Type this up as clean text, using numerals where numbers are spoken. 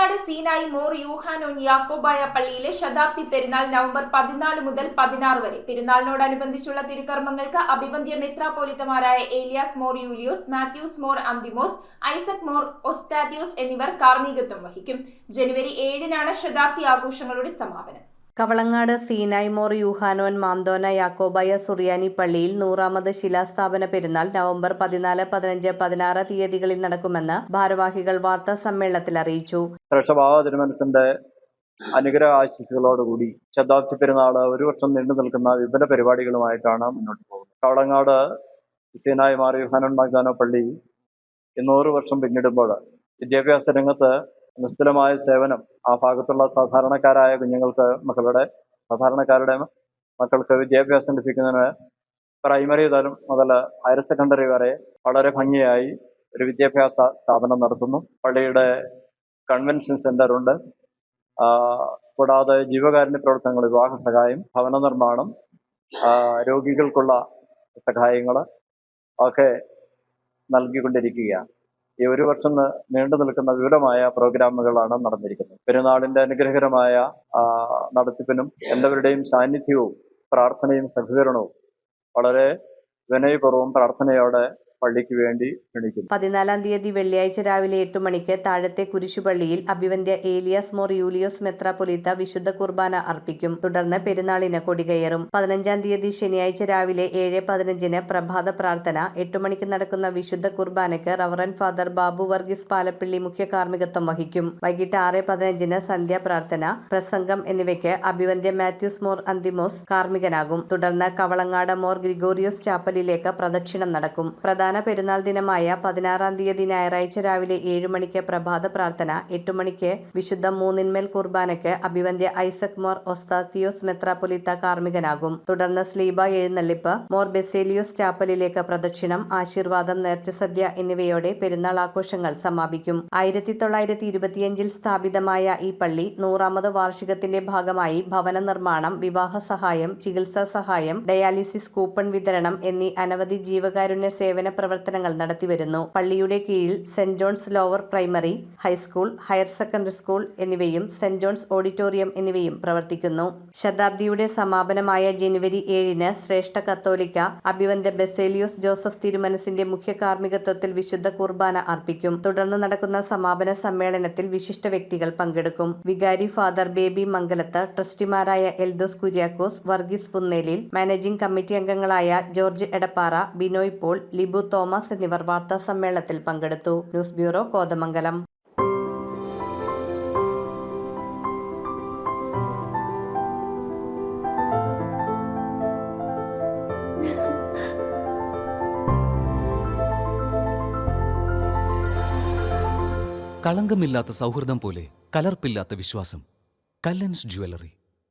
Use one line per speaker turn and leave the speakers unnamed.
കവളങ്ങാട് സീനായി മോർ യൂഹാനോൻ യാക്കോബായ പള്ളിയിലെ ശതാബ്ദി പെരുന്നാൾ നവംബർ 14 മുതൽ 16 വരെ. പെരുന്നാളിനോടനുബന്ധിച്ചുള്ള തിരുക്കർമ്മങ്ങൾക്ക് അഭിവന്ദ്യ മെത്രാപ്പോലിത്തമാരായ ഏലിയാസ് മോർ യൂലിയോസ്, മാത്യൂസ് മോർ അന്തിമോസ്, ഐസക് മോർ ഒസ്താത്യോസ് എന്നിവർ കാർമ്മികത്വം വഹിക്കും. ജനുവരി 7-നാണ് ശതാബ്ദി ആഘോഷങ്ങളുടെ സമാപനം.
കവളങ്ങാട് സീനായ് മോർ യൂഹാനോൻ മാംദോന യാക്കോബായ സുറിയാനി പള്ളിയിൽ 100ാമത് ശിലാസ്ഥാപന പെരുന്നാൾ നവംബർ 14, 15, 16 തീയതികളിൽ നടക്കുമെന്ന് ഭാരവാഹികൾ വാർത്താ സമ്മേളനത്തിൽ അറിയിച്ചു.
തിരുമനസിന്റെ അനുഗ്രഹ ആശംസകളോടുകൂടി ശതാബ്ദി പെരുന്നാൾ ഒരു വർഷം നീണ്ടു നിൽക്കുന്ന വിപുല പരിപാടികളുമായിട്ടാണ് മുന്നോട്ട് പോകുന്നത്. കവളങ്ങാട് സീനായ് മോർ യൂഹാനോൻ മാംദോന പള്ളി 100 വർഷം പിന്നിടുമ്പോൾ വിദ്യാഭ്യാസ രംഗത്ത് നിസ്തുലമായ സേവനം ആ ഭാഗത്തുള്ള സാധാരണക്കാരായ കുഞ്ഞുങ്ങൾക്ക് സാധാരണക്കാരുടെ മക്കൾക്ക് വിദ്യാഭ്യാസം ലഭിക്കുന്നതിന് പ്രൈമറി തലം മുതൽ ഹയർ സെക്കൻഡറി വരെ വളരെ ഭംഗിയായി ഒരു വിദ്യാഭ്യാസ സ്ഥാപനം നടത്തുന്നു. പള്ളിയുടെ കൺവെൻഷൻ സെന്റർ ഉണ്ട്. കൂടാതെ ജീവകാരുണ്യ പ്രവർത്തനങ്ങൾ, വിവാഹ സഹായം, ഭവന നിർമ്മാണം, രോഗികൾക്കുള്ള സഹായങ്ങൾ ഒക്കെ നൽകിക്കൊണ്ടിരിക്കുകയാണ്. ഈ ഒരു വർഷം നീണ്ടു നിൽക്കുന്ന വിപുലമായ പ്രോഗ്രാമുകളാണ് നടന്നിരിക്കുന്നത്. പെരുന്നാളിന്റെ അനുഗ്രഹകരമായ നടത്തിപ്പിനും എല്ലാവരുടെയും സാന്നിധ്യവും പ്രാർത്ഥനയും സഹകരണവും വളരെ വിനയപൂർവ്വം പ്രാർത്ഥനയോടെ പള്ളിക്ക് വേണ്ടി ക്ഷണിക്കുന്നു.
14-ാം തീയതി വെള്ളിയാഴ്ച രാവിലെ 8 മണിക്ക് താഴത്തെ കുരിശുപള്ളിയിൽ അഭിവന്ദ്യ ഏലിയാസ് മോർ യൂലിയോസ് മെത്രാപ്പൊലീത്ത വിശുദ്ധ കുർബാന അർപ്പിക്കും. തുടർന്ന് പെരുന്നാളിന് കൊടികയറും. 15-ാം തീയതി ശനിയാഴ്ച രാവിലെ 7:15 പ്രഭാത പ്രാർത്ഥന, 8 മണിക്ക് നടക്കുന്ന വിശുദ്ധ കുർബാനയ്ക്ക് റവറന്റ് ഫാദർ ബാബു വർഗീസ് പാലപ്പിള്ളി മുഖ്യ കാർമ്മികത്വം വഹിക്കും. വൈകിട്ട് 6:15 സന്ധ്യാപ്രാർത്ഥന, പ്രസംഗം എന്നിവയ്ക്ക് അഭിവന്ദ്യ മാത്യൂസ് മോർ അന്തിമോസ് കാർമ്മികനാകും. തുടർന്ന് കവളങ്ങാട് മോർ ഗ്രിഗോറിയോസ് ചാപ്പലിലേക്ക് പ്രദക്ഷിണം നടക്കും. പ്രധാന പെരുന്നാൾ ദിനമായ 16-ാം തീയതി ഞായറാഴ്ച രാവിലെ 7 മണിക്ക് പ്രഭാത പ്രാർത്ഥന, 8 മണിക്ക് വിശുദ്ധ മൂന്നിന്മേൽ കുർബാനയ്ക്ക് അഭിവന്ദ്യ ഐസക് മോർ ഒസ്താത്തിയോസ് മെത്രാപ്പൊലീത്ത കാർമ്മികനാകും. തുടർന്ന് സ്ലീബ എഴുന്നള്ളിപ്പ്, മോർ ബെസേലിയോസ് ചാപ്പലിലേക്ക് പ്രദക്ഷിണം, ആശീർവാദം, നേർച്ചസദ്യ എന്നിവയോടെ പെരുന്നാൾ ആഘോഷങ്ങൾ സമാപിക്കും. 1925 സ്ഥാപിതമായ ഈ പള്ളി 100ാമത് വാർഷികത്തിന്റെ ഭാഗമായി ഭവന നിർമ്മാണം, വിവാഹ സഹായം, ചികിത്സാ സഹായം, ഡയാലിസിസ് കൂപ്പൺ വിതരണം എന്നീ അനവധി ജീവകാരുണ്യ സേവന പ്രവർത്തനങ്ങൾ നടത്തിവരുന്നു. പള്ളിയുടെ കീഴിൽ saint John's lower primary, high school, higher secondary school എന്നിവയും സെന്റ് ജോൺസ് ഓഡിറ്റോറിയം എന്നിവയും പ്രവർത്തിക്കുന്നു. ശതാബ്ദിയുടെ സമാപനമായ ജനുവരി 7-ന് ശ്രേഷ്ഠ കത്തോലിക്ക അഭിവന്ദ്യ ബെസേലിയോസ് ജോസഫ് തിരുമനസിന്റെ മുഖ്യ കാർമ്മികത്വത്തിൽ വിശുദ്ധ കുർബാന അർപ്പിക്കും. തുടർന്ന് നടക്കുന്ന സമാപന സമ്മേളനത്തിൽ വിശിഷ്ട വ്യക്തികൾ പങ്കെടുക്കും. വികാരി ഫാദർ ബേബി മംഗലത്ത്, ട്രസ്റ്റിമാരായ എൽദോസ് കുര്യാക്കോസ്, വർഗീസ് പുന്നേലിൽ, മാനേജിംഗ് കമ്മിറ്റി അംഗങ്ങളായ George Edappara, Binoy Paul, Libu Thomas എന്നിവർ വാർത്താ സമ്മേളനത്തിൽ പങ്കെടുത്തു. News bureau, Kothamangalam.
കളങ്കമില്ലാത്ത സൗഹൃദം പോലെ കലർപ്പില്ലാത്ത വിശ്വാസം. കല്ലൻസ് ജ്വല്ലറി.